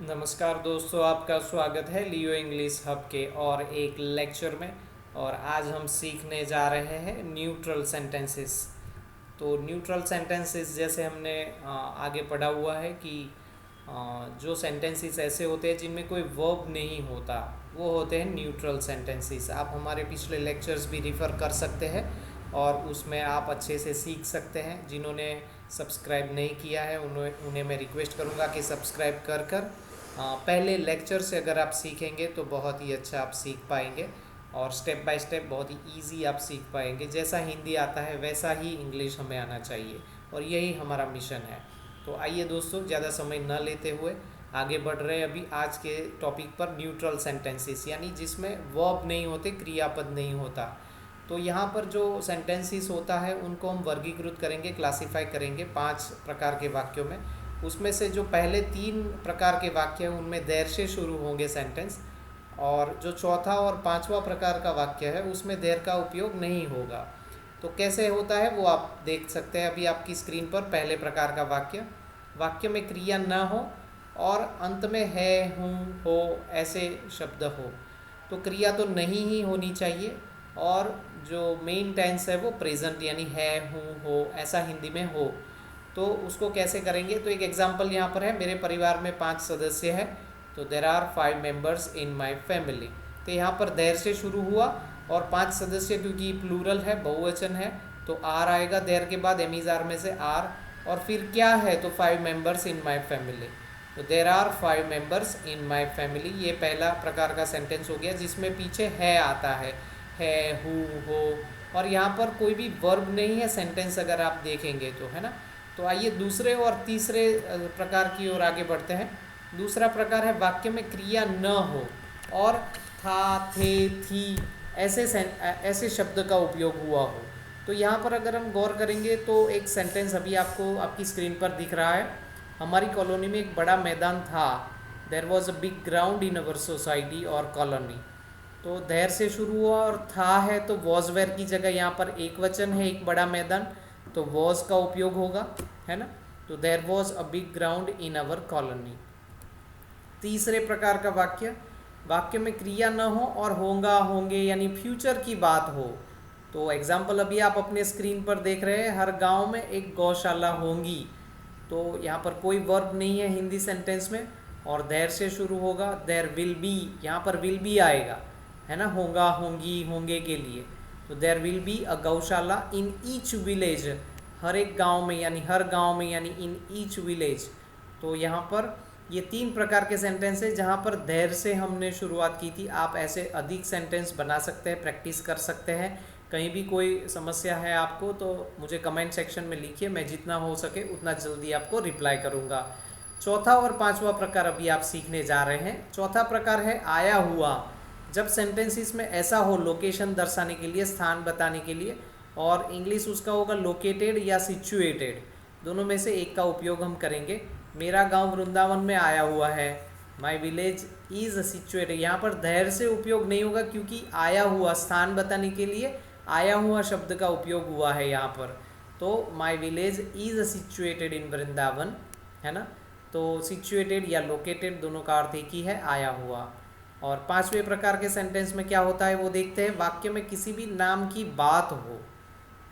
नमस्कार दोस्तों, आपका स्वागत है लियो इंग्लिश हब के और एक लेक्चर में। और आज हम सीखने जा रहे हैं न्यूट्रल सेंटेंसेस। तो न्यूट्रल सेंटेंसेस जैसे हमने आगे पढ़ा हुआ है कि जो सेंटेंसेस ऐसे होते हैं जिनमें कोई वर्ब नहीं होता, वो होते हैं न्यूट्रल सेंटेंसेस। आप हमारे पिछले लेक्चर्स भी रिफ़र कर सकते हैं और उसमें आप अच्छे से सीख सकते हैं। जिन्होंने सब्सक्राइब नहीं किया है उन्हें मैं रिक्वेस्ट करूँगा कि सब्सक्राइब कर पहले लेक्चर से अगर आप सीखेंगे तो बहुत ही अच्छा आप सीख पाएंगे और स्टेप बाय स्टेप बहुत ही इजी आप सीख पाएंगे। जैसा हिंदी आता है वैसा ही इंग्लिश हमें आना चाहिए और यही हमारा मिशन है। तो आइए दोस्तों, ज़्यादा समय न लेते हुए आगे बढ़ रहे हैं अभी आज के टॉपिक पर, न्यूट्रल सेंटेंसेस, यानी जिसमें वर्ब नहीं होते, क्रियापद नहीं होता। तो यहाँ पर जो सेंटेंसेस होता है उनको हम वर्गीकृत करेंगे, क्लासिफाई करेंगे 5 प्रकार के वाक्यों में। उसमें से जो पहले 3 प्रकार के वाक्य हैं उनमें देर से शुरू होंगे सेंटेंस, और जो चौथा और पांचवा प्रकार का वाक्य है उसमें देर का उपयोग नहीं होगा। तो कैसे होता है वो आप देख सकते हैं अभी आपकी स्क्रीन पर। पहले प्रकार का वाक्य में क्रिया न हो और अंत में है, हूँ, हो ऐसे शब्द हो। तो क्रिया तो नहीं ही होनी चाहिए और जो मेन टेंस है वो प्रेजेंट, यानी है, हूँ, हो ऐसा हिंदी में हो। तो उसको कैसे करेंगे, तो एक एग्जांपल यहाँ पर है। मेरे परिवार में 5 सदस्य हैं, तो there are 5 members in my family. तो यहाँ पर देर से शुरू हुआ और 5 सदस्य, क्योंकि प्लूरल है, बहुवचन है, तो आर आएगा देर के बाद, एमिजार में से आर, और फिर क्या है तो 5 मेंबर्स इन माय फैमिली। तो there are 5 members in my family, ये पहला प्रकार का सेंटेंस हो गया जिसमें पीछे है आता है, हु, हो, और यहाँ पर कोई भी वर्ब नहीं है सेंटेंस अगर आप देखेंगे तो, है ना। तो आइए दूसरे और तीसरे प्रकार की ओर आगे बढ़ते हैं। दूसरा प्रकार है वाक्य में क्रिया न हो और था, थे, थी ऐसे शब्द का उपयोग हुआ हो। तो यहाँ पर अगर हम गौर करेंगे तो एक सेंटेंस अभी आपको आपकी स्क्रीन पर दिख रहा है। हमारी कॉलोनी में एक बड़ा मैदान था। There was a big ground in our society और कॉलोनी। तो देर से शुरू हुआ और था है, तो वॉज वेयर की जगह यहाँ पर एक वचन है, एक बड़ा मैदान, तो वॉज का उपयोग होगा, है ना। तो there was a big ground in our colony. तीसरे प्रकार का वाक्य में क्रिया न हो और होगा, होंगे यानी फ्यूचर की बात हो। तो एग्जाम्पल अभी आप अपने स्क्रीन पर देख रहे हैं, हर गांव में एक गौशाला होंगी। तो यहाँ पर कोई वर्ब नहीं है हिंदी सेंटेंस में और देर से शुरू होगा, देर विल बी, यहाँ पर विल बी आएगा, है ना, होगा, होंगी, होंगे के लिए। तो देर विल बी अ गौशाला इन ईच विलेज, हर एक गांव में, यानी हर गांव में, यानी इन ईच विलेज। तो यहाँ पर ये 3 प्रकार के सेंटेंस है जहाँ पर देर से हमने शुरुआत की थी। आप ऐसे अधिक सेंटेंस बना सकते हैं, प्रैक्टिस कर सकते हैं। कहीं भी कोई समस्या है आपको तो मुझे कमेंट सेक्शन में लिखिए, मैं जितना हो सके उतना जल्दी आपको रिप्लाई करूँगा। चौथा और पांचवा प्रकार अभी आप सीखने जा रहे हैं। चौथा प्रकार है आया हुआ। जब सेंटेंसेस में ऐसा हो, लोकेशन दर्शाने के लिए, स्थान बताने के लिए, और इंग्लिश उसका होगा लोकेटेड या सिचुएटेड, दोनों में से एक का उपयोग हम करेंगे। मेरा गांव वृंदावन में आया हुआ है, माई विलेज इज सिचुएटेड। यहाँ पर धैर्य से उपयोग नहीं होगा क्योंकि आया हुआ, स्थान बताने के लिए आया हुआ शब्द का उपयोग हुआ है यहाँ पर। तो my village is situated in Vrindavan, है ना। तो सिचुएटेड या लोकेटेड दोनों का अर्थ एक ही है, आया हुआ। और पांचवें प्रकार के सेंटेंस में क्या होता है वो देखते हैं। वाक्य में किसी भी नाम की बात हो,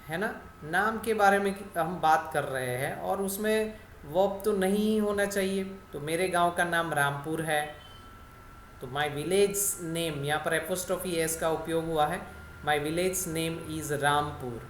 है ना, नाम के बारे में हम बात कर रहे हैं और उसमें वर्ब तो नहीं ही होना चाहिए। तो मेरे गांव का नाम रामपुर है, तो माई विलेज नेम, यहाँ पर एपोस्ट्रोफी एस का उपयोग हुआ है। My village name is Rampur,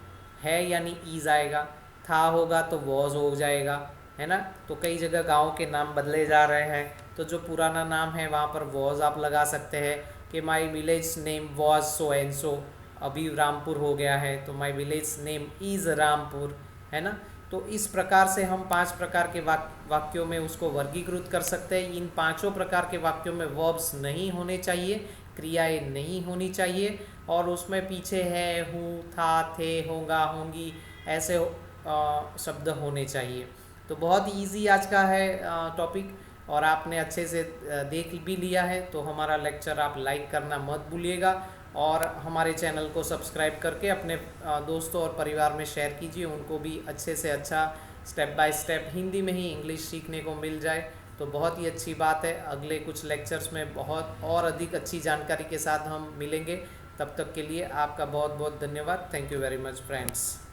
है यानी ईज आएगा, था होगा तो वॉज हो जाएगा, है ना। तो कई जगह गांव के नाम बदले जा रहे हैं, तो जो पुराना नाम है वहाँ पर वॉज आप लगा सकते हैं कि my village name was so and so, अभी रामपुर हो गया है तो my village name is Rampur, है ना। तो इस प्रकार से हम 5 प्रकार के वाक्यों में उसको वर्गीकृत कर सकते हैं। इन पांचों प्रकार के वाक्यों में वर्ब्स नहीं होने चाहिए, क्रियाएं नहीं होनी चाहिए, और उसमें पीछे है, हूँ, था, थे, होगा, होंगी ऐसे शब्द होने चाहिए। तो बहुत इजी आज का है टॉपिक, और आपने अच्छे से देख भी लिया है। तो हमारा लेक्चर आप लाइक करना मत भूलिएगा और हमारे चैनल को सब्सक्राइब करके अपने दोस्तों और परिवार में शेयर कीजिए, उनको भी अच्छे से अच्छा स्टेप बाय स्टेप हिंदी में ही इंग्लिश सीखने को मिल जाए। तो बहुत ही अच्छी बात है। अगले कुछ लेक्चर्स में बहुत और अधिक अच्छी जानकारी के साथ हम मिलेंगे। तब तक के लिए आपका बहुत बहुत धन्यवाद। Thank you very much friends.